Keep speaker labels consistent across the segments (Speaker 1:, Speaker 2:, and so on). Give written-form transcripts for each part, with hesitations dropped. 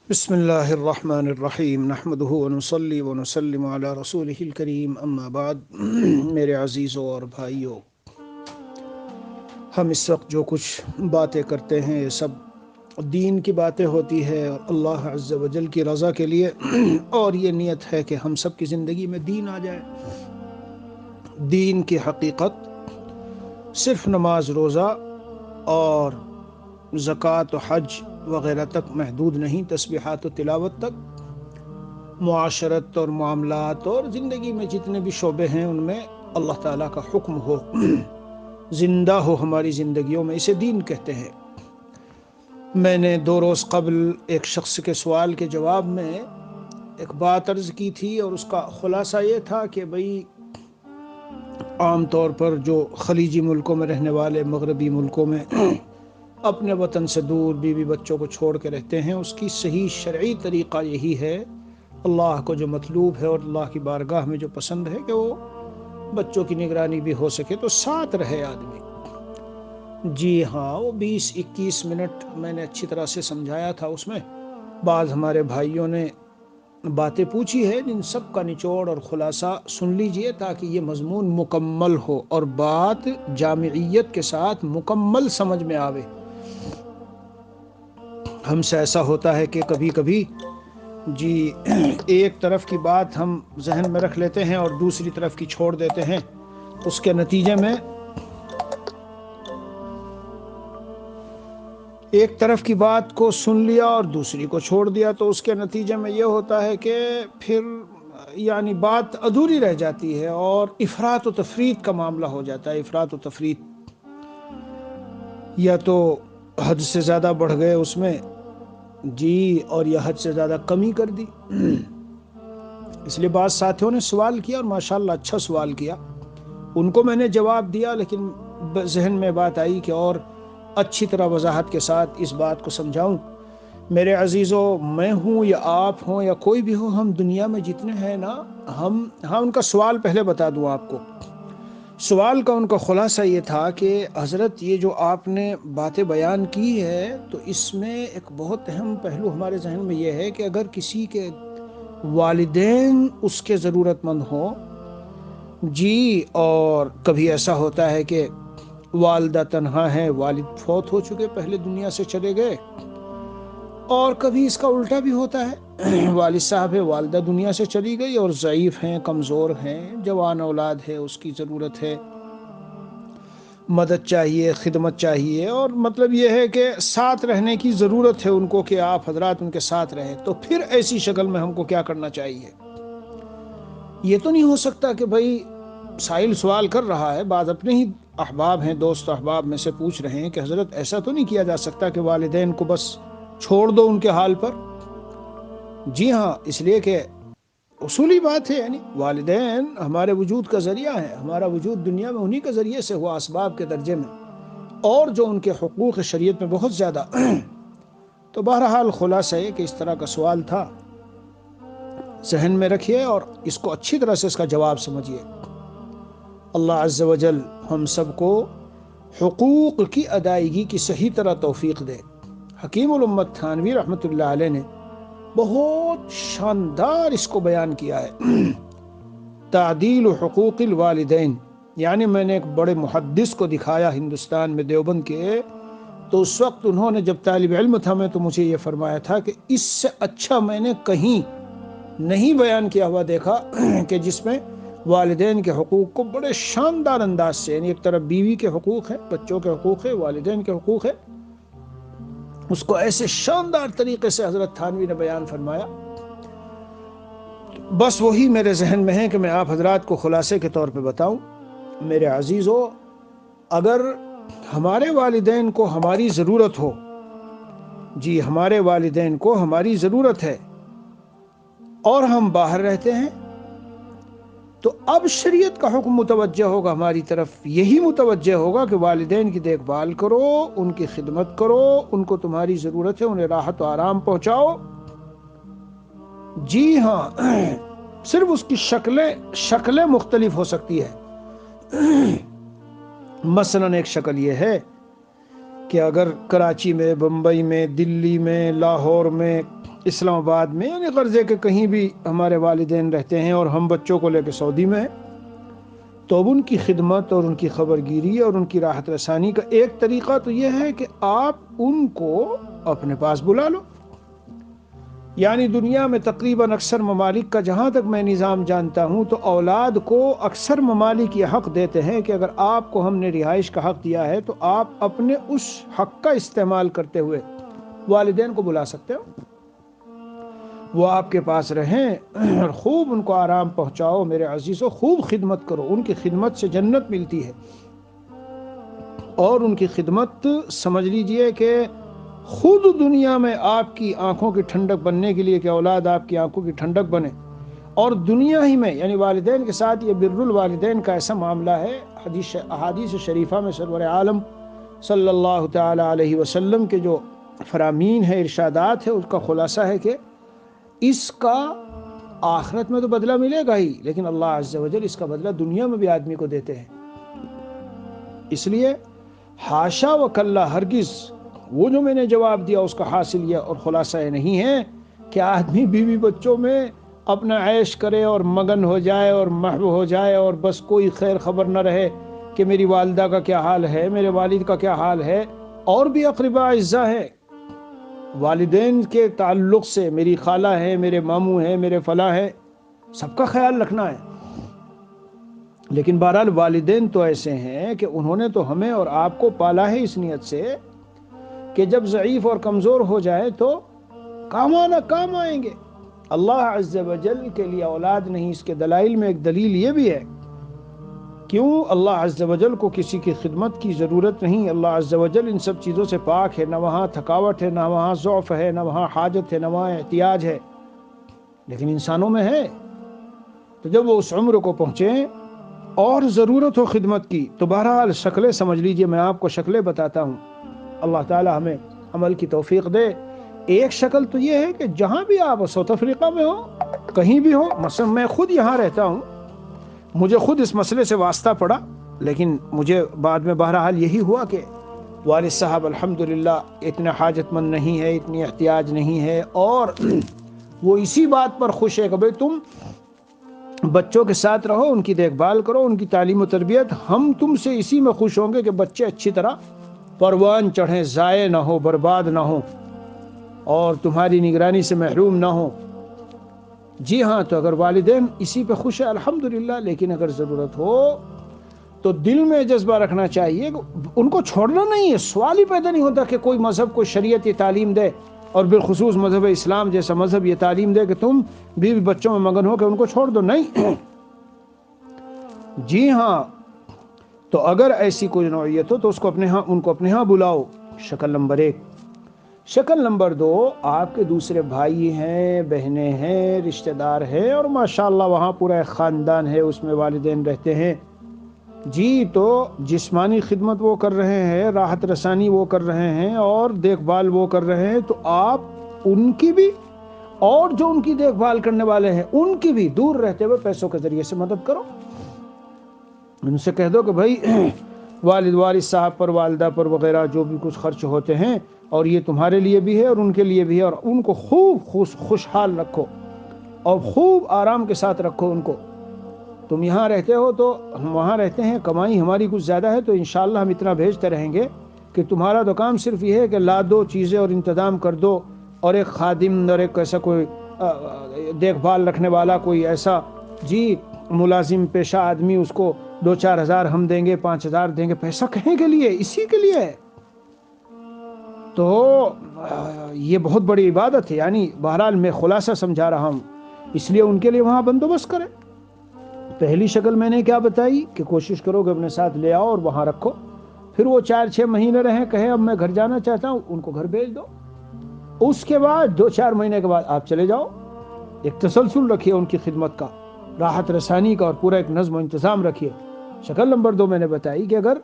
Speaker 1: بسم اللہ الرحمن الرحیم نحمدہ ونصلی ونسلم علی رسولہ الکریم اما بعد میرے عزیزوں اور بھائیوں، ہم اس وقت جو کچھ باتیں کرتے ہیں یہ سب دین کی باتیں ہوتی ہے اور اللہ عز و جل کی رضا کے لیے، اور یہ نیت ہے کہ ہم سب کی زندگی میں دین آ جائے۔ دین کی حقیقت صرف نماز روزہ اور زکوٰۃ و حج وغیرہ تک محدود نہیں، تسبیحات و تلاوت تک، معاشرت اور معاملات اور زندگی میں جتنے بھی شعبے ہیں ان میں اللہ تعالیٰ کا حکم ہو، زندہ ہو ہماری زندگیوں میں، اسے دین کہتے ہیں۔ میں نے 2 روز قبل ایک شخص کے سوال کے جواب میں ایک بات عرض کی تھی، اور اس کا خلاصہ یہ تھا کہ بھئی عام طور پر جو خلیجی ملکوں میں رہنے والے، مغربی ملکوں میں اپنے وطن سے دور بیوی بچوں کو چھوڑ کے رہتے ہیں، اس کی صحیح شرعی طریقہ یہی ہے، اللہ کو جو مطلوب ہے اور اللہ کی بارگاہ میں جو پسند ہے، کہ وہ بچوں کی نگرانی بھی ہو سکے تو ساتھ رہے آدمی۔ جی ہاں، وہ 20-21 منٹ میں نے اچھی طرح سے سمجھایا تھا۔ اس میں بعض ہمارے بھائیوں نے باتیں پوچھی ہے، جن سب کا نچوڑ اور خلاصہ سن لیجئے تاکہ یہ مضمون مکمل ہو اور بات جامعیت کے ساتھ مکمل سمجھ میں آوے۔ ہم سے ایسا ہوتا ہے کہ کبھی کبھی جی ایک طرف کی بات ہم ذہن میں رکھ لیتے ہیں اور دوسری طرف کی چھوڑ دیتے ہیں، اس کے نتیجے میں ایک طرف کی بات کو سن لیا اور دوسری کو چھوڑ دیا، تو اس کے نتیجے میں یہ ہوتا ہے کہ پھر یعنی بات ادھوری رہ جاتی ہے اور افراط و تفریط کا معاملہ ہو جاتا ہے۔ افراط و تفریط، یا تو حد سے زیادہ بڑھ گئے اس میں جی، اور یہ حد سے زیادہ کمی کر دی۔ اس لیے بعض ساتھیوں نے سوال کیا اور ماشاءاللہ اچھا سوال کیا، ان کو میں نے جواب دیا، لیکن ذہن میں بات آئی کہ اور اچھی طرح وضاحت کے ساتھ اس بات کو سمجھاؤں۔ میرے عزیزوں، میں ہوں یا آپ ہوں یا کوئی بھی ہو، ہم دنیا میں جتنے ہیں نا، ہاں ان کا سوال پہلے بتا دوں آپ کو۔ سوال کا ان کا خلاصہ یہ تھا کہ حضرت یہ جو آپ نے باتیں بیان کی ہے، تو اس میں ایک بہت اہم پہلو ہمارے ذہن میں یہ ہے کہ اگر کسی کے والدین اس کے ضرورت مند ہوں جی، اور کبھی ایسا ہوتا ہے کہ والدہ تنہا ہے، والد فوت ہو چکے، پہلے دنیا سے چلے گئے، اور کبھی اس کا الٹا بھی ہوتا ہے، والد صاحب ہے، والدہ دنیا سے چلی گئی اور ضعیف ہیں، کمزور ہیں، جوان اولاد ہے، اس کی ضرورت ہے، مدد چاہیے، خدمت چاہیے، اور مطلب یہ ہے کہ ساتھ رہنے کی ضرورت ہے ان کو کہ آپ حضرات ان کے ساتھ رہیں۔ تو پھر ایسی شکل میں ہم کو کیا کرنا چاہیے؟ یہ تو نہیں ہو سکتا کہ بھائی سائل سوال کر رہا ہے، بعض اپنے ہی احباب ہیں، دوست احباب میں سے پوچھ رہے ہیں کہ حضرت ایسا تو نہیں کیا جا سکتا کہ والدین کو بس چھوڑ دو ان کے حال پر؟ جی ہاں، اس لیے کہ اصولی بات ہے، یعنی والدین ہمارے وجود کا ذریعہ ہے، ہمارا وجود دنیا میں انہی کے ذریعے سے ہوا، اسباب کے درجے میں، اور جو ان کے حقوق شریعت میں بہت زیادہ۔ تو بہرحال خلاصہ ہے کہ اس طرح کا سوال تھا، ذہن میں رکھیے اور اس کو اچھی طرح سے اس کا جواب سمجھیے۔ اللہ عز و جل ہم سب کو حقوق کی ادائیگی کی صحیح طرح توفیق دے۔ حکیم الامت تھانوی رحمۃ اللہ علیہ نے بہت شاندار اس کو بیان کیا ہے، تعدیل حقوق الوالدین۔ یعنی میں نے ایک بڑے محدث کو دکھایا ہندوستان میں دیوبند کے، تو اس وقت انہوں نے جب طالب علم تھا میں، تو مجھے یہ فرمایا تھا کہ اس سے اچھا میں نے کہیں نہیں بیان کیا ہوا دیکھا کہ جس میں والدین کے حقوق کو بڑے شاندار انداز سے، یعنی ایک طرف بیوی کے حقوق ہیں، بچوں کے حقوق ہیں، والدین کے حقوق ہیں، اس کو ایسے شاندار طریقے سے حضرت تھانوی نے بیان فرمایا۔ بس وہی میرے ذہن میں ہے کہ میں آپ حضرات کو خلاصے کے طور پہ بتاؤں۔ میرے عزیزو، اگر ہمارے والدین کو ہماری ضرورت ہو، جی ہمارے والدین کو ہماری ضرورت ہے، اور ہم باہر رہتے ہیں، تو اب شریعت کا حکم متوجہ ہوگا ہماری طرف، یہی متوجہ ہوگا کہ والدین کی دیکھ بھال کرو، ان کی خدمت کرو، ان کو تمہاری ضرورت ہے، انہیں راحت و آرام پہنچاؤ۔ جی ہاں، صرف اس کی شکلیں مختلف ہو سکتی ہے۔ مثلا ایک شکل یہ ہے کہ اگر کراچی میں، بمبئی میں، دلی میں، لاہور میں اسلام آباد میں، یعنی غرضے کے کہیں بھی ہمارے والدین رہتے ہیں اور ہم بچوں کو لے کے سعودی میں ہیں، تو اب ان کی خدمت اور ان کی خبر گیری اور ان کی راحت رسانی کا ایک طریقہ تو یہ ہے کہ آپ ان کو اپنے پاس بلا لو۔ یعنی دنیا میں تقریباً اکثر ممالک کا جہاں تک میں نظام جانتا ہوں تو اولاد کو اکثر ممالک یہ حق دیتے ہیں کہ اگر آپ کو ہم نے رہائش کا حق دیا ہے تو آپ اپنے اس حق کا استعمال کرتے ہوئے والدین کو بلا سکتے ہو، وہ آپ کے پاس رہیں اور خوب ان کو آرام پہنچاؤ۔ میرے عزیزو، خوب خدمت کرو، ان کی خدمت سے جنت ملتی ہے، اور ان کی خدمت سمجھ لیجئے کہ خود دنیا میں آپ کی آنکھوں کی ٹھنڈک بننے کے لیے کہ اولاد آپ کی آنکھوں کی ٹھنڈک بنے، اور دنیا ہی میں یعنی والدین کے ساتھ یہ بر الوالدین کا ایسا معاملہ ہے، احادیث شریفہ میں سرور عالم صلی اللہ تعالی علیہ وسلم کے جو فرامین ہے، ارشادات ہے، اس کا خلاصہ ہے کہ اس کا آخرت میں تو بدلہ ملے گا ہی، لیکن اللہ عز و جل اس کا بدلہ دنیا میں بھی آدمی کو دیتے ہیں۔ اس لیے حاشا و کلا، ہرگز وہ جو میں نے جواب دیا اس کا حاصل یہ اور خلاصہ یہ نہیں ہے کہ آدمی بیوی بچوں میں اپنا عیش کرے اور مگن ہو جائے اور محو ہو جائے اور بس کوئی خیر خبر نہ رہے کہ میری والدہ کا کیا حال ہے، میرے والد کا کیا حال ہے۔ اور بھی اقرباء اعزاء ہیں، والدین کے تعلق سے میری خالہ ہے، میرے ماموں ہیں، میرے فلاں ہیں، سب کا خیال رکھنا ہے، لیکن بہرحال والدین تو ایسے ہیں کہ انہوں نے تو ہمیں اور آپ کو پالا ہے اس نیت سے کہ جب ضعیف اور کمزور ہو جائے تو کام آئیں گے۔ اللہ عز و جل کے لیے اولاد نہیں، اس کے دلائل میں ایک دلیل یہ بھی ہے، کیوں اللہ عز و جل کو کسی کی خدمت کی ضرورت نہیں، اللہ عز و جل ان سب چیزوں سے پاک ہے، نہ وہاں تھکاوٹ ہے، نہ وہاں ضعف ہے، نہ وہاں حاجت ہے، نہ وہاں احتیاج ہے، لیکن انسانوں میں ہے۔ تو جب وہ اس عمر کو پہنچے اور ضرورت ہو خدمت کی تو بہرحال شکلیں سمجھ لیجئے، میں آپ کو شکلیں بتاتا ہوں، اللہ تعالی ہمیں عمل کی توفیق دے۔ ایک شکل تو یہ ہے کہ جہاں بھی آپ ساؤتھ افریقہ میں ہو، کہیں بھی ہو، مثلا میں خود یہاں رہتا ہوں، مجھے خود اس مسئلے سے واسطہ پڑا، لیکن مجھے بعد میں بہرحال یہی ہوا کہ والد صاحب الحمدللہ اتنے حاجت مند نہیں ہے، اتنی احتیاج نہیں ہے، اور وہ اسی بات پر خوش ہے کہ بھئی تم بچوں کے ساتھ رہو، ان کی دیکھ بھال کرو، ان کی تعلیم و تربیت، ہم تم سے اسی میں خوش ہوں گے کہ بچے اچھی طرح پروان چڑھیں، ضائع نہ ہو، برباد نہ ہو، اور تمہاری نگرانی سے محروم نہ ہو۔ جی ہاں، تو اگر والدین اسی پہ خوش ہے الحمدللہ، لیکن اگر ضرورت ہو تو دل میں جذبہ رکھنا چاہیے کہ ان کو چھوڑنا نہیں ہے۔ سوال ہی پیدا نہیں ہوتا کہ کوئی مذہب، کوئی شریعت یہ تعلیم دے، اور بالخصوص مذہب اسلام جیسا مذہب یہ تعلیم دے کہ تم بیوی بچوں میں مگن ہو کہ ان کو چھوڑ دو، نہیں۔ جی ہاں، تو اگر ایسی کوئی نوعیت ہو تو اس کو ان کو اپنے ہاں بلاؤ، شکل نمبر 1۔ شکل نمبر 2، آپ کے دوسرے بھائی ہیں، بہنیں ہیں، رشتہ دار ہیں، اور ماشاءاللہ وہاں پورا ایک خاندان ہے، اس میں والدین رہتے ہیں، جی، تو جسمانی خدمت وہ کر رہے ہیں، راحت رسانی وہ کر رہے ہیں، اور دیکھ بھال وہ کر رہے ہیں، تو آپ ان کی بھی اور جو ان کی دیکھ بھال کرنے والے ہیں ان کی بھی دور رہتے ہوئے پیسوں کے ذریعے سے مدد کرو۔ ان سے کہہ دو کہ بھائی والد صاحب پر، والدہ پر وغیرہ جو بھی کچھ خرچ ہوتے ہیں، اور یہ تمہارے لیے بھی ہے اور ان کے لیے بھی ہے، اور ان کو خوب خوشحال رکھو اور خوب آرام کے ساتھ رکھو ان کو۔ تم یہاں رہتے ہو تو ہم وہاں رہتے ہیں، کمائی ہماری کچھ زیادہ ہے، تو انشاءاللہ ہم اتنا بھیجتے رہیں گے کہ تمہارا تو کام صرف یہ ہے کہ لا دو چیزیں اور انتظام کر دو، اور ایک خادم اور ایک ایسا کوئی دیکھ بھال رکھنے والا، کوئی ایسا جی ملازم پیشہ آدمی، اس کو 2-4 ہزار ہم دیں گے، 5 ہزار دیں گے، پیسہ کہیں کے لیے؟ اسی کے لیے ہے۔ تو یہ بہت بڑی عبادت ہے، یعنی بہرحال میں خلاصہ سمجھا رہا ہوں، اس لیے ان کے لیے وہاں بندوبست کریں۔ پہلی شکل میں نے کیا بتائی کہ کوشش کرو کہ اپنے ساتھ لے آؤ اور وہاں رکھو، پھر وہ 4-6 مہینے رہیں، کہیں اب میں گھر جانا چاہتا ہوں، ان کو گھر بھیج دو، اس کے بعد 2-4 مہینے کے بعد آپ چلے جاؤ۔ ایک تسلسل رکھیے ان کی خدمت کا، راحت رسانی کا، اور پورا ایک نظم و انتظام رکھیے۔ شکل نمبر 2 میں نے بتائی کہ اگر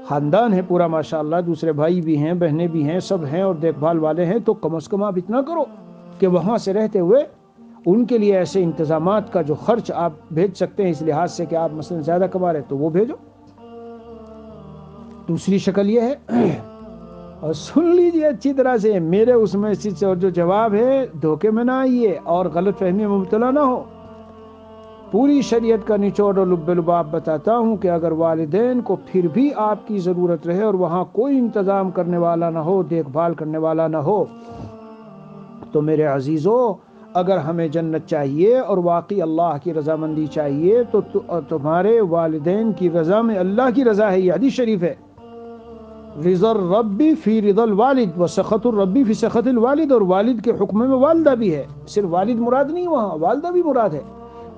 Speaker 1: خاندان ہے پورا ماشاءاللہ، دوسرے بھائی بھی ہیں، بہنیں بھی ہیں، سب ہیں اور دیکھ بھال والے ہیں، تو کم از کم آپ اتنا کرو کہ وہاں سے رہتے ہوئے ان کے لیے ایسے انتظامات کا جو خرچ آپ بھیج سکتے ہیں، اس لحاظ سے کہ آپ مثلا زیادہ کما رہے تو وہ بھیجو۔ دوسری شکل یہ ہے اور سن لیجئے اچھی طرح سے میرے اس میسج سے، اور جو جواب ہے دھوکے میں نہ آئیے اور غلط فہمی میں مبتلا نہ ہو۔ پوری شریعت کا نچوڑ اور لب لباب بتاتا ہوں کہ اگر والدین کو پھر بھی آپ کی ضرورت رہے اور وہاں کوئی انتظام کرنے والا نہ ہو، دیکھ بھال کرنے والا نہ ہو، تو میرے عزیزو، اگر ہمیں جنت چاہیے اور واقعی اللہ کی رضامندی چاہیے تو تمہارے والدین کی رضا میں اللہ کی رضا ہے۔ یہ حدیث شریف ہے، رضا الرب فی رضا الوالد و سخط الرب فی سخط الوالد، اور والد کے حکم میں والدہ بھی ہے، صرف والد مراد نہیں، وہاں والدہ بھی مراد ہے۔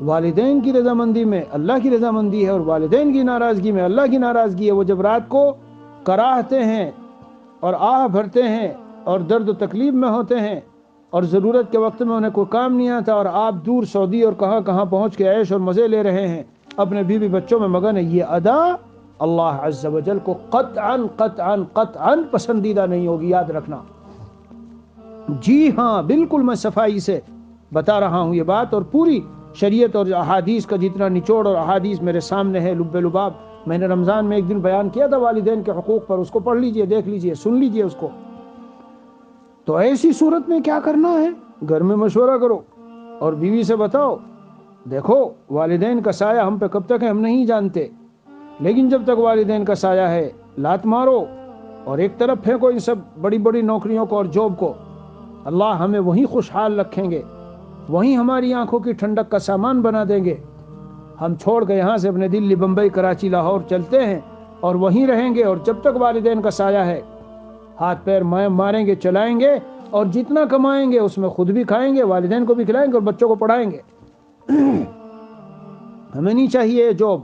Speaker 1: والدین کی رضامندی میں اللہ کی رضامندی ہے، اور والدین کی ناراضگی میں اللہ کی ناراضگی ہے۔ وہ جب رات کو کراہتے ہیں اور آہ بھرتے ہیں اور درد و تکلیف میں ہوتے ہیں اور ضرورت کے وقت میں انہیں کوئی کام نہیں آتا، اور آپ دور سعودی اور کہاں کہاں پہنچ کے عیش اور مزے لے رہے ہیں، اپنے بیوی بچوں میں مگن ہے، یہ ادا اللہ عز و جل کو قطعاً قطعاً قطعاً پسندیدہ نہیں ہوگی، یاد رکھنا۔ جی ہاں، بالکل میں صفائی سے بتا رہا ہوں یہ بات، اور پوری شریعت اور احادیث کا جتنا نچوڑ اور احادیث میرے سامنے ہے لب لباب، میں نے رمضان میں ایک دن بیان کیا تھا والدین کے حقوق پر، اس کو پڑھ لیجئے، دیکھ لیجئے، سن لیجئے اس کو۔ تو ایسی صورت میں کیا کرنا ہے؟ گھر میں مشورہ کرو اور بیوی سے بتاؤ، دیکھو والدین کا سایہ ہم پہ کب تک ہے ہم نہیں جانتے، لیکن جب تک والدین کا سایہ ہے لات مارو اور ایک طرف پھینکو ان سب بڑی بڑی نوکریوں کو اور جاب کو، اللہ ہمیں وہیں خوشحال رکھیں گے، وہیں ہماری آنکھوں کی ٹھنڈک کا سامان بنا دیں گے۔ ہم چھوڑ کے یہاں سے اپنے دلی، بمبئی، کراچی، لاہور چلتے ہیں اور وہیں رہیں گے، اور جب تک والدین کا سایہ ہے ہاتھ پیر ماریں گے، چلائیں گے، اور جتنا کمائیں گے اس میں خود بھی کھائیں گے، والدین کو بھی کھلائیں گے اور بچوں کو پڑھائیں گے۔ ہمیں نہیں چاہیے جاب۔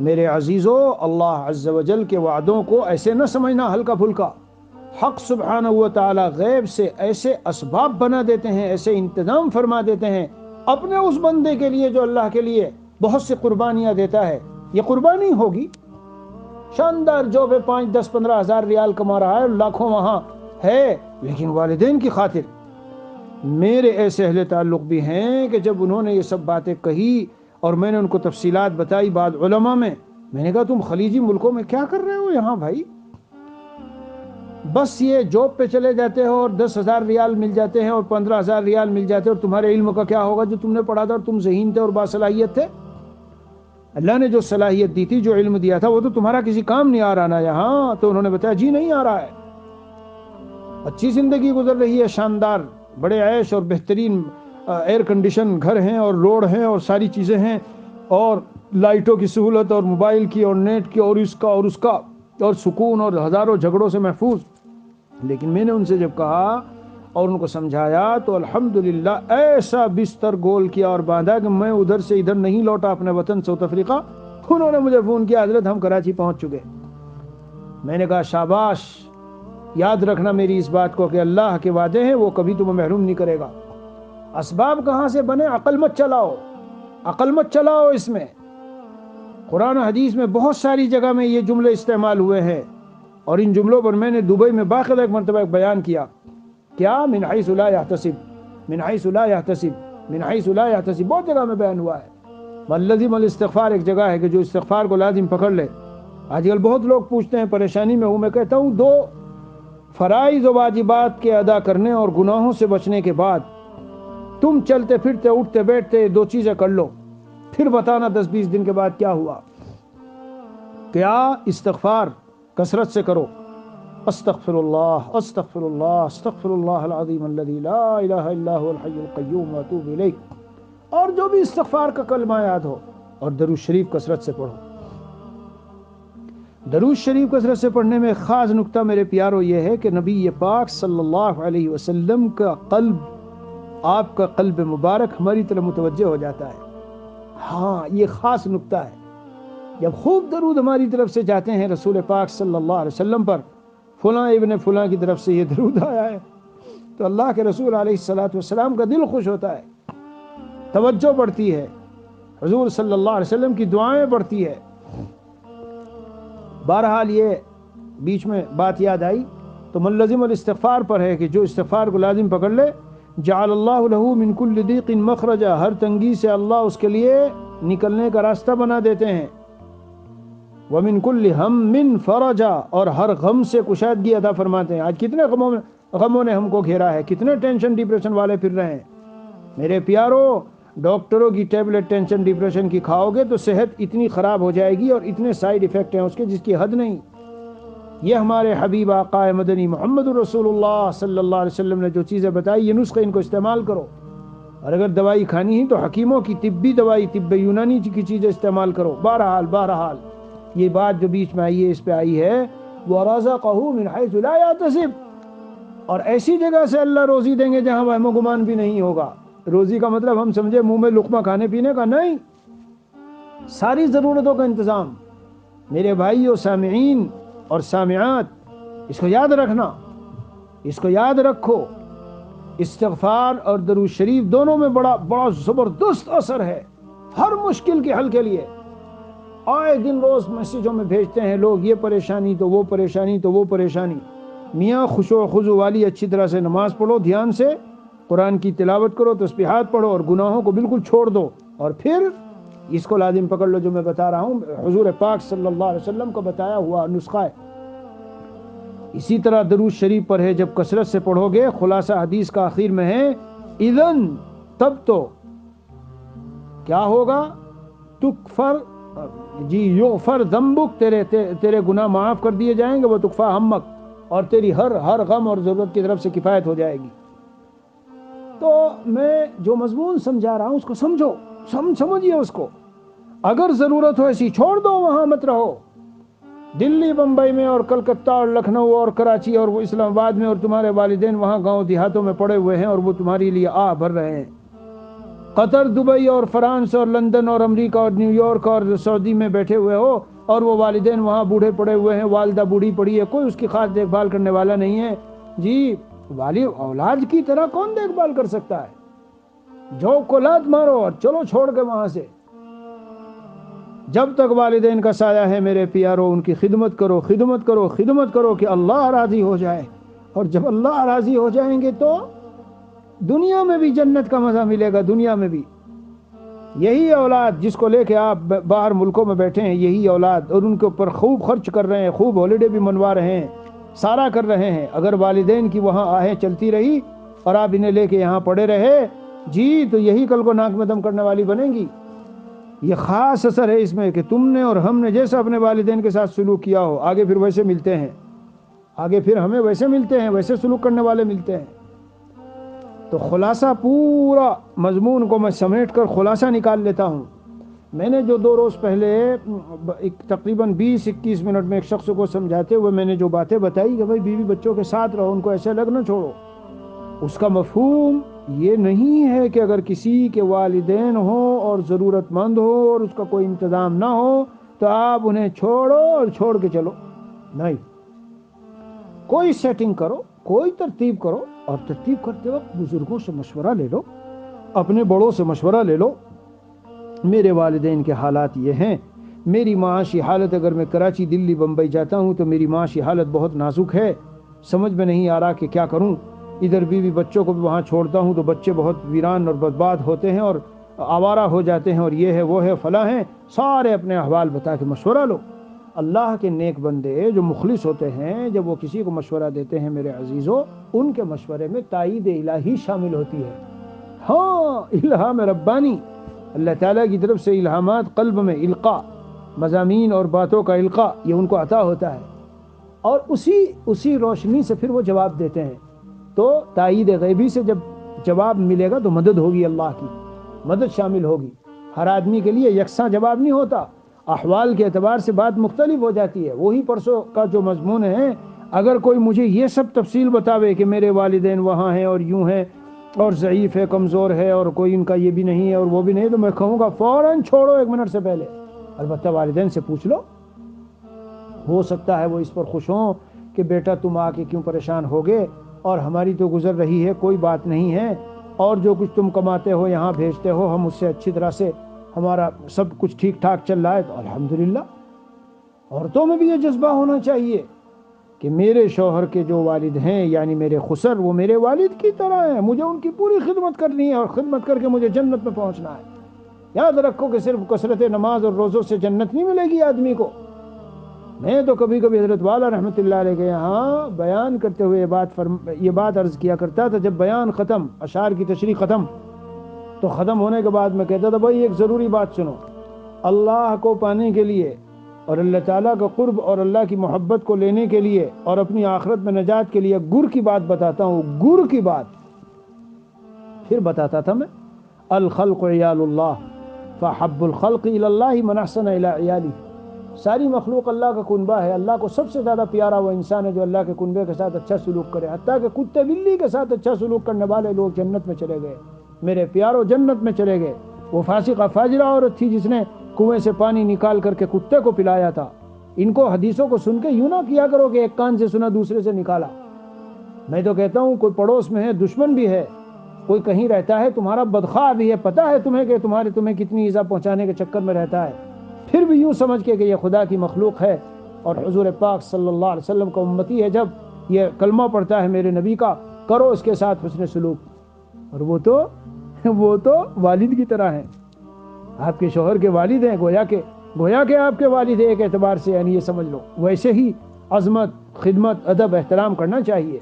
Speaker 1: میرے عزیزو، اللہ عز و جل کے وعدوں کو ایسے نہ سمجھنا ہلکا پھلکا۔ حق سبحانہ و تعالی غیب سے ایسے اسباب بنا دیتے ہیں، ایسے انتظام فرما دیتے ہیں اپنے اس بندے کے لیے جو اللہ کے لیے بہت سی قربانیاں دیتا ہے۔ یہ قربانی ہوگی، شاندار جاب ہے، 5، 10، 15 ہزار ریال کما رہا ہے، لاکھوں وہاں ہے، لیکن والدین کی خاطر۔ میرے ایسے اہل تعلق بھی ہیں کہ جب انہوں نے یہ سب باتیں کہی اور میں نے ان کو تفصیلات بتائی بعض علماء میں نے کہا تم خلیجی ملکوں میں کیا کر رہے ہو یہاں بھائی؟ بس یہ جاب پہ چلے جاتے ہو اور 10,000 ریال مل جاتے ہیں اور 15,000 ریال مل جاتے ہیں، اور تمہارے علم کا کیا ہوگا جو تم نے پڑھا تھا، اور تم ذہین تھے اور باصلاحیت تھے۔ اللہ نے جو صلاحیت دی تھی، جو علم دیا تھا، وہ تو تمہارا کسی کام نہیں آ رہا نا یہاں۔ تو انہوں نے بتایا جی نہیں آ رہا ہے، اچھی زندگی گزر رہی ہے، شاندار بڑے عیش اور بہترین ایئر کنڈیشن گھر ہیں اور روڈ ہیں اور ساری چیزیں ہیں، اور لائٹوں کی سہولت اور موبائل کی اور نیٹ کی اور اس کا اور اس کا، اور سکون اور ہزاروں جھگڑوں سے محفوظ۔ لیکن میں نے ان سے جب کہا اور ان کو سمجھایا تو الحمدللہ ایسا بستر گول کیا اور باندھا کہ میں ادھر سے ادھر نہیں لوٹا اپنے وطن ساؤتھ افریقہ۔ انہوں نے مجھے فون کیا، حضرت ہم کراچی پہنچ چکے۔ میں نے کہا شاباش، یاد رکھنا میری اس بات کو کہ اللہ کے وعدے ہیں، وہ کبھی تمہیں محروم نہیں کرے گا۔ اسباب کہاں سے بنے؟ عقل مت چلاؤ، عقل مت چلاؤ اس میں۔ قرآن حدیث میں بہت ساری جگہ میں یہ جملے استعمال ہوئے ہیں، اور ان جملوں پر میں نے دبئی میں باقاعدہ ایک مرتبہ بیان کیا۔ کیا؟ من حیث لا یحتسب، من حیث لا یحتسب، من حیث لا یحتسب، بہت جگہ میں بیان ہوا ہے۔ ملزم الاستغفار ایک جگہ ہے کہ جو استغفار کو لازم پکڑ لے۔ آج کل بہت لوگ پوچھتے ہیں، پریشانی میں ہوں، میں کہتا ہوں 2 فرائض و واجبات کے ادا کرنے اور گناہوں سے بچنے کے بعد تم چلتے پھرتے اٹھتے بیٹھتے 2 چیزیں کر لو، پھر بتانا 10-20 دن کے بعد کیا ہوا۔ کیا؟ استغفار کثرت سے کرو، استغفر اللہ استغفر اللہ استغفر اللہ العظیم الذی لا الہ الا هو الحی القیوم واتوب الیہ، اور جو بھی استغفار کا کلمہ یاد ہو، اور درود شریف کثرت سے پڑھو۔ درود شریف کثرت سے پڑھنے میں خاص نکتہ میرے پیارو یہ ہے کہ نبی پاک صلی اللہ علیہ وسلم کا قلب، آپ کا قلب مبارک ہماری طرف متوجہ ہو جاتا ہے۔ ہاں، یہ خاص نکتہ ہے۔ جب خوب درود ہماری طرف سے جاتے ہیں رسول پاک صلی اللہ علیہ وسلم پر، فلاں ابن فلاں کی طرف سے یہ درود آیا ہے، تو اللہ کے رسول علیہ السلام کا دل خوش ہوتا ہے، توجہ بڑھتی ہے، حضور صلی اللہ علیہ وسلم کی دعائیں بڑھتی ہے۔ بہرحال یہ بیچ میں بات یاد آئی تو ملزم الاستغفار پر ہے کہ جو استغفار کو لازم پکڑ لے، جعل اللہ له من کل ضیق مخرجا، ہر تنگی سے اللہ اس کے لیے نکلنے کا راستہ بنا دیتے ہیں۔ وَمِن كُلِّ هَمٍّ فَرَجًا، اور ہر غم سے کشادگی عطا فرماتے ہیں۔ آج کتنے غموں نے ہم کو گھیرا ہے، کتنے ٹینشن ڈپریشن والے پھر رہے ہیں۔ میرے پیارو، ڈاکٹروں کی ٹیبلٹ ٹینشن ڈپریشن کی کھاؤ گے تو صحت اتنی خراب ہو جائے گی اور اتنے سائیڈ ایفیکٹ ہیں اس کے جس کی حد نہیں۔ یہ ہمارے حبیب آقا مدنی محمد رسول اللہ صلی اللہ علیہ وسلم نے جو چیزیں بتائی، یہ نسخے ان کو استعمال کرو، اور اگر دوائی کھانی ہے تو حکیموں کی طبی دوائی، طب یونانی کی چیزیں استعمال کرو۔ بہرحال یہ بات جو بیچ میں آئی ہے، اس پہ آئی ہے وَرَزَقَهُ مِنْ حَيْثُ لَا يَحْتَسِبُ، اور ایسی جگہ سے اللہ روزی دیں گے جہاں وہم و گمان بھی نہیں ہوگا۔ روزی کا مطلب ہم سمجھے منہ میں لقمہ کھانے پینے کا نہیں، ساری ضرورتوں کا انتظام۔ میرے بھائیو سامعین اور سامعات، اس کو یاد رکھنا، اس کو یاد رکھو، استغفار اور درود شریف دونوں میں بڑا زبردست اثر ہے ہر مشکل کے حل کے لیے۔ آئے دن روز میسیجوں میں بھیجتے ہیں لوگ، یہ پریشانی تو وہ پریشانی تو وہ پریشانی۔ میاں خشوع و خضوع والی اچھی طرح سے نماز پڑھو، دھیان سے قرآن کی تلاوت کرو، تسبیحات پڑھو، اور گناہوں کو بالکل چھوڑ دو، اور پھر اس کو لازم پکڑ لو جو میں بتا رہا ہوں، حضور پاک صلی اللہ علیہ وسلم کو بتایا ہوا نسخہ ہے۔ اسی طرح درود شریف پر ہے، جب کثرت سے پڑھو گے، خلاصہ حدیث کا آخر میں ہے اذن، تب تو کیا ہوگا؟ تکفر یغفر ذنبک، تیرے گناہ معاف کر دیے جائیں گے، وہ تکفا ہمک، اور تیری ہر غم اور ضرورت کی طرف سے کفایت ہو جائے گی۔ تو میں جو مضمون سمجھا رہا ہوں اس کو سمجھو، سمجھیے اس کو۔ اگر ضرورت ہو ایسی چھوڑ دو، وہاں مت رہو۔ دلی، بمبئی میں اور کلکتہ اور لکھنؤ اور کراچی اور وہ اسلام آباد میں، اور تمہارے والدین وہاں گاؤں دیہاتوں میں پڑے ہوئے ہیں اور وہ تمہاری لیے آہ بھر رہے ہیں۔ قطر، دبئی اور فرانس اور لندن اور امریکہ اور نیو یارک اور سعودی میں بیٹھے ہوئے ہو، اور وہ والدین وہاں بوڑھے پڑے ہوئے ہیں، والدہ بوڑھی پڑی ہے، کوئی اس کی خاص دیکھ بھال کرنے والا نہیں ہے۔ جی، والد اولاد کی طرح کون دیکھ بھال کر سکتا ہے؟ جو کولاد مارو اور چلو چھوڑ کے وہاں سے۔ جب تک والدین کا سایہ ہے میرے پیارو، ان کی خدمت کرو، خدمت کرو، خدمت کرو کہ اللہ راضی ہو جائے، اور جب اللہ راضی ہو جائیں گے تو دنیا میں بھی جنت کا مزہ ملے گا، دنیا میں بھی۔ یہی اولاد جس کو لے کے آپ باہر ملکوں میں بیٹھے ہیں، یہی اولاد، اور ان کے اوپر خوب خرچ کر رہے ہیں، خوب ہالیڈے بھی منوا رہے ہیں، سارا کر رہے ہیں۔ اگر والدین کی وہاں آہیں چلتی رہی اور آپ انہیں لے کے یہاں پڑے رہے، جی، تو یہی کل کو ناک میں دم کرنے والی بنیں گی۔ یہ خاص اثر ہے اس میں کہ تم نے اور ہم نے جیسا اپنے والدین کے ساتھ سلوک کیا ہو، آگے پھر ویسے ملتے ہیں، آگے پھر ہمیں ویسے ملتے ہیں، ویسے سلوک کرنے والے ملتے ہیں۔ تو خلاصہ پورا مضمون کو میں سمیٹ کر خلاصہ نکال لیتا ہوں۔ میں نے جو 2 روز پہلے تقریباً 20-21 منٹ میں ایک شخص کو سمجھاتے ہوئے میں نے جو باتیں بتائی کہ بھائی بیوی بچوں کے ساتھ رہو، ان کو ایسے الگ نہ چھوڑو، اس کا مفہوم یہ نہیں ہے کہ اگر کسی کے والدین ہوں اور ضرورت مند ہو اور اس کا کوئی انتظام نہ ہو تو آپ انہیں چھوڑو اور چھوڑ کے چلو، نہیں۔ کوئی سیٹنگ کرو، کوئی ترتیب کرو، اور ترتیب کرتے وقت بزرگوں سے مشورہ لے لو، اپنے بڑوں سے مشورہ لے لو۔ میرے والدین کے حالات یہ ہیں، میری معاشی حالت، اگر میں کراچی، دلی، بمبئی جاتا ہوں تو میری معاشی حالت بہت نازک ہے، سمجھ میں نہیں آ رہا کہ کیا کروں۔ ادھر بیوی بچوں کو بھی وہاں چھوڑتا ہوں تو بچے بہت ویران اور برباد ہوتے ہیں اور آوارہ ہو جاتے ہیں، اور یہ ہے وہ ہے فلاں ہیں، سارے اپنے احوال بتا کے مشورہ لو۔ اللہ کے نیک بندے جو مخلص ہوتے ہیں، جب وہ کسی کو مشورہ دیتے ہیں میرے عزیزو، ان کے مشورے میں تائید الہی شامل ہوتی ہے۔ ہاں، الہام ربانی، اللہ تعالیٰ کی طرف سے الہامات قلب میں القاء، مضامین اور باتوں کا القاء، یہ ان کو عطا ہوتا ہے، اور اسی روشنی سے پھر وہ جواب دیتے ہیں۔ تو تائید غیبی سے جب جواب ملے گا تو مدد ہوگی، اللہ کی مدد شامل ہوگی۔ ہر آدمی کے لیے یکساں جواب نہیں ہوتا، احوال کے اعتبار سے بات مختلف ہو جاتی ہے۔ وہی پرسوں کا جو مضمون ہے، اگر کوئی مجھے یہ سب تفصیل بتاوے کہ میرے والدین وہاں ہیں اور یوں ہیں اور ضعیف ہے، کمزور ہے، اور کوئی ان کا یہ بھی نہیں ہے اور وہ بھی نہیں، تو میں کہوں گا فوراً چھوڑو 1 منٹ سے پہلے۔ البتہ والدین سے پوچھ لو، ہو سکتا ہے وہ اس پر خوش ہوں کہ بیٹا تم آ کے کیوں پریشان ہوگے، اور ہماری تو گزر رہی ہے، کوئی بات نہیں ہے، اور جو کچھ تم کماتے ہو یہاں بھیجتے ہو، ہم اس سے اچھی طرح سے ہمارا سب کچھ ٹھیک ٹھاک چل رہا ہے۔ تو الحمدللہ، عورتوں میں بھی یہ جذبہ ہونا چاہیے کہ میرے شوہر کے جو والد ہیں، یعنی میرے خسر، وہ میرے والد کی طرح ہیں، مجھے ان کی پوری خدمت کرنی ہے، اور خدمت کر کے مجھے جنت میں پہنچنا ہے۔ یاد رکھو کہ صرف کثرت نماز اور روزوں سے جنت نہیں ملے گی آدمی کو، میں تو کبھی کبھی حضرت والا رحمۃ اللہ علیہ کے یہاں بیان کرتے ہوئے یہ بات عرض کیا کرتا تھا، جب بیان ختم، اشعار کی تشریح ختم، تو ختم ہونے کے بعد میں کہتا تھا بھائی ایک ضروری بات سنو، اللہ کو پانے کے لیے اور اللہ تعالیٰ کا قرب اور اللہ کی محبت کو لینے کے لیے اور اپنی آخرت میں نجات کے لیے گر کی بات بتاتا ہوں، گر کی بات. پھر بتاتا تھا میں، الخلق عیال اللہ فحب الخلق الی اللہ من احسن الی عیالی. ساری مخلوق اللہ کا کنبہ ہے، اللہ کو سب سے زیادہ پیارا وہ انسان ہے جو اللہ کے کنبے کے ساتھ اچھا سلوک کرے. حتیٰ کہ کتے بلی کے ساتھ اچھا سلوک کرنے والے لوگ جنت میں چلے گئے، میرے پیاروں جنت میں چلے گئے. وہ فاسقہ فاجرہ عورت تھی جس نے کنویں سے پانی نکال کر کے کتے کو پلایا تھا. ان کو حدیثوں کو سن کے یوں نہ کیا کرو کہ ایک کان سے سنا دوسرے سے نکالا. میں تو کہتا ہوں کوئی پڑوس میں ہے، دشمن بھی ہے، کوئی کہیں رہتا ہے تمہارا بدخواہ بھی ہے، پتہ ہے تمہیں کہ تمہیں کتنی ایذا پہنچانے کے چکر میں رہتا ہے، پھر بھی یوں سمجھ کے کہ یہ خدا کی مخلوق ہے اور حضور پاک صلی اللہ علیہ وسلم کا امتی ہے، جب یہ کلمہ پڑھتا ہے میرے نبی کا، کرو اس کے ساتھ حسن سلوک. اور وہ تو والد کی طرح ہیں، آپ کے شوہر کے والد ہیں، گویا کہ آپ کے والد ہیں ایک اعتبار سے، یعنی یہ سمجھ لو. ویسے ہی عظمت، خدمت، ادب، احترام کرنا چاہیے.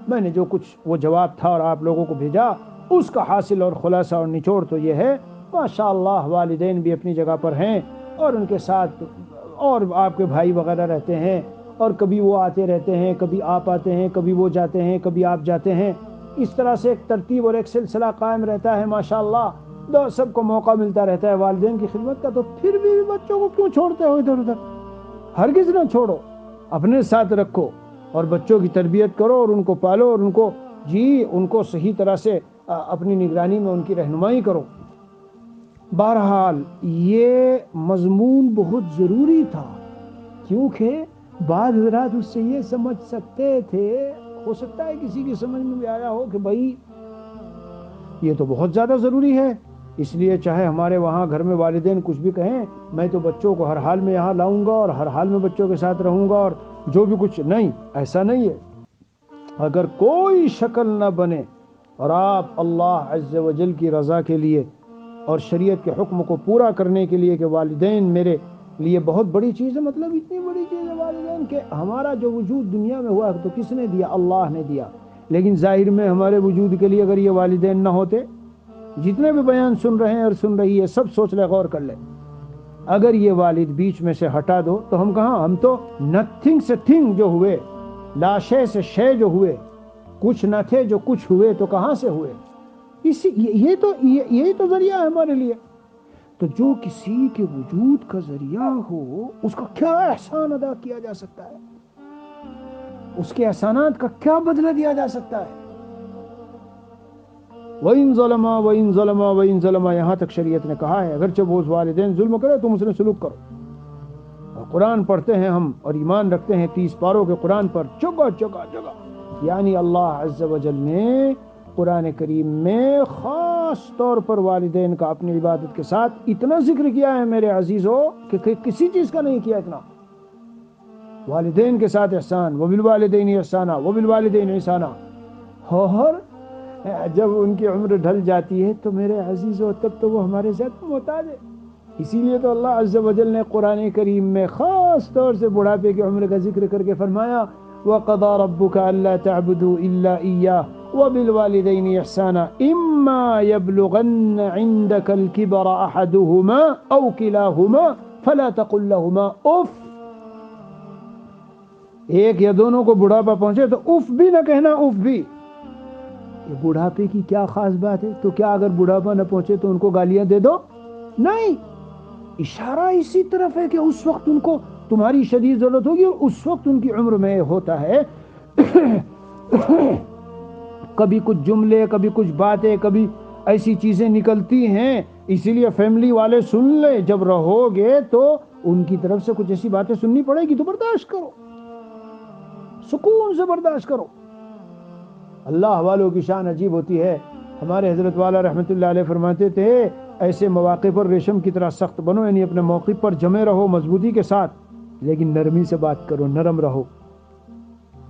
Speaker 1: میں نے جو کچھ وہ جواب تھا اور آپ لوگوں کو بھیجا، اس کا حاصل اور خلاصہ اور نچوڑ تو یہ ہے، ماشاءاللہ والدین بھی اپنی جگہ پر ہیں اور ان کے ساتھ اور آپ کے بھائی وغیرہ رہتے ہیں، اور کبھی وہ آتے رہتے ہیں، کبھی آپ آتے ہیں، کبھی وہ جاتے ہیں، کبھی آپ جاتے ہیں. اس طرح سے ایک ترتیب اور ایک سلسلہ قائم رہتا ہے ماشاءاللہ. سب کو موقع ملتا رہتا ہے والدین کی خدمت کا. تو پھر بھی بچوں کو کیوں چھوڑتے ہو ادھر ادھر؟ ہرگز نہ چھوڑو، اپنے ساتھ رکھو اور بچوں کی تربیت کرو اور ان کو پالو اور ان کو صحیح طرح سے اپنی نگرانی میں ان کی رہنمائی کرو. بہرحال یہ مضمون بہت ضروری تھا، کیونکہ بعض حضرات اس سے یہ سمجھ سکتے تھے، ہو سکتا ہے کسی کی سمجھ میں بھی آیا ہو کہ بھائی یہ تو بہت زیادہ ضروری ہے، اس لیے چاہے ہمارے وہاں گھر میں والدین کچھ بھی کہیں، میں تو بچوں کو ہر حال میں یہاں لاؤں گا اور ہر حال میں بچوں کے ساتھ رہوں گا اور جو بھی کچھ. نہیں، ایسا نہیں ہے. اگر کوئی شکل نہ بنے اور آپ اللہ عز و جل کی رضا کے لیے اور شریعت کے حکم کو پورا کرنے کے لیے کہ والدین میرے لیے بہت بڑی چیز ہے، مطلب اتنی بڑی چیز ہے والدین کہ ہمارا جو وجود دنیا میں ہوا تو کس نے دیا؟ اللہ نے دیا. لیکن ظاہر میں ہمارے وجود کے لیے اگر یہ والدین نہ ہوتے، جتنے بھی بیان سن رہے ہیں اور سن رہی ہے سب سوچ لے، غور کر لے، اگر یہ والد بیچ میں سے ہٹا دو تو ہم کہاں؟ ہم تو نتھنگ سے تھنگ جو ہوئے، لا شے سے شے جو ہوئے، کچھ نہ تھے جو کچھ ہوئے، تو کہاں سے ہوئے؟ یہی تو ذریعہ ہے ہمارے لیے. تو جو کسی کے وجود کا ذریعہ ہو اس کا کیا احسان ادا کیا جا سکتا ہے؟ اس کے احسانات کا کیا بدلہ دیا جا سکتا ہے؟ وَإِن ظَلَمَا وَإِن ظَلَمَا وَإِن ظَلَمَا، یہاں تک شریعت نے کہا ہے اگرچہ وہ والدین ظلم کرے تم اس نے سلوک کرو. اور قرآن پڑھتے ہیں ہم اور ایمان رکھتے ہیں 30 پاروں کے قرآن پر، جگہ جگہ جگہ، یعنی اللہ عز و جل نے قرآن کریم میں خاص طور پر والدین کا اپنی عبادت کے ساتھ اتنا ذکر کیا ہے میرے عزیزوں کہ کسی چیز کا نہیں کیا اتنا. والدین کے ساتھ احسان، وبالوالدین احسانا وبالوالدین احسانا. اور جب ان کی عمر ڈھل جاتی ہے تو میرے عزیزوں تب تو وہ ہمارے ساتھ محتاج ہے. اسی لیے تو اللہ عز و جل نے قرآن کریم میں خاص طور سے بڑھاپے کی عمر کا ذکر کر کے فرمایا وَقَضَى رَبُّكَ أَلَّا تَعْبُدُوا إِلَّا إِيَّاهُ وَبِالْوَالِدَيْنِ إِحْسَانًا إِمَّا يَبْلُغَنَّ عِندَكَ الْكِبَرَ أَحَدُهُمَا أَوْ كِلَاهُمَا فَلَا تَقُل لَّهُمَا اف. ایک یا دونوں کو بڑھاپا پہنچے تو اف بھی نہ کہنا، اف بھی. یہ بڑھاپے کی کیا خاص بات ہے؟ تو کیا اگر بڑھاپا نہ پہنچے تو ان کو گالیاں دے دو؟ نہیں، اشارہ اسی طرف ہے کہ اس وقت ان کو تمہاری شدید ضرورت ہوگی اور اس وقت ان کی عمر میں ہوتا ہے کبھی کچھ جملے، کبھی کچھ باتیں، کبھی ایسی چیزیں نکلتی ہیں. اسی لیے فیملی والے سن لے، جب رہو گے تو ان کی طرف سے کچھ ایسی باتیں سننی پڑے گی تو برداشت کرو، سکون سے برداشت کرو. اللہ والوں کی شان عجیب ہوتی ہے. ہمارے حضرت والا رحمت اللہ علیہ فرماتے تھے ایسے مواقع پر ریشم کی طرح سخت بنو، یعنی اپنے موقع پر جمے رہو مضبوطی کے ساتھ، لیکن نرمی سے بات کرو، نرم رہو.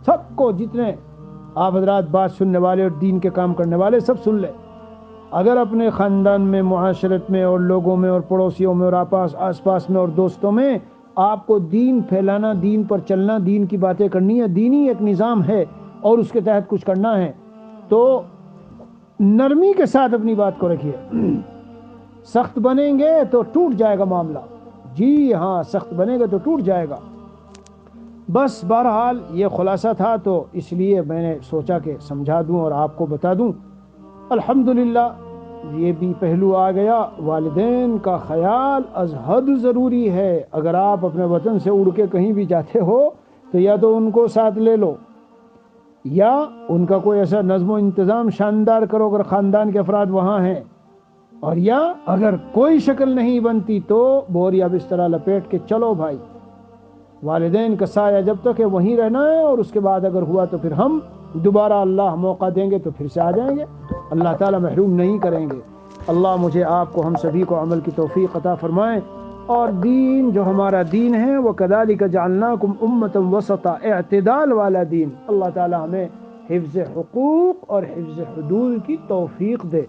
Speaker 1: سب کو، جتنے آپ حضرات بات سننے والے اور دین کے کام کرنے والے، سب سن لیں. اگر اپنے خاندان میں، معاشرت میں اور لوگوں میں اور پڑوسیوں میں اور آس پاس میں اور دوستوں میں آپ کو دین پھیلانا، دین پر چلنا، دین کی باتیں کرنی ہے، دینی ایک نظام ہے اور اس کے تحت کچھ کرنا ہے، تو نرمی کے ساتھ اپنی بات کو رکھیے۔ سخت بنیں گے تو ٹوٹ جائے گا معاملہ، جی ہاں، سخت بنے گا تو ٹوٹ جائے گا۔ بس بہرحال یہ خلاصہ تھا، تو اس لیے میں نے سوچا کہ سمجھا دوں اور آپ کو بتا دوں۔ الحمدللہ یہ بھی پہلو آ گیا، والدین کا خیال از حد ضروری ہے۔ اگر آپ اپنے وطن سے اڑ کے کہیں بھی جاتے ہو تو یا تو ان کو ساتھ لے لو، یا ان کا کوئی ایسا نظم و انتظام شاندار کرو اگر خاندان کے افراد وہاں ہیں، اور یا اگر کوئی شکل نہیں بنتی تو بوریا بسترا لپیٹ کے چلو بھائی۔ والدین کا سایہ جب تک ہے وہیں رہنا ہے، اور اس کے بعد اگر ہوا تو پھر ہم دوبارہ اللہ موقع دیں گے تو پھر سے آ جائیں گے، اللہ تعالیٰ محروم نہیں کریں گے۔ اللہ مجھے آپ کو، ہم سبھی کو عمل کی توفیق عطا فرمائیں، اور دین جو ہمارا دین ہے وہ کذالک جعلناکم امۃ وسطا، اعتدال والا دین، اللہ تعالیٰ ہمیں حفظ حقوق اور حفظ حدود کی توفیق دے،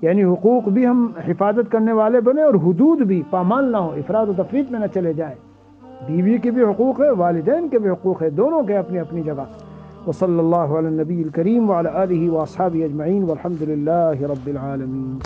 Speaker 1: یعنی حقوق بھی ہم حفاظت کرنے والے بنے اور حدود بھی پامال نہ ہو، افراط و تفریط میں نہ چلے جائیں۔ بیوی کے بھی حقوق ہے، والدین کے بھی حقوق ہے، دونوں کے اپنی اپنی جگہ۔ وصلی اللہ علی النبی الکریم وعلی آلہ واصحابہ اجمعین والحمد للہ رب العالمین۔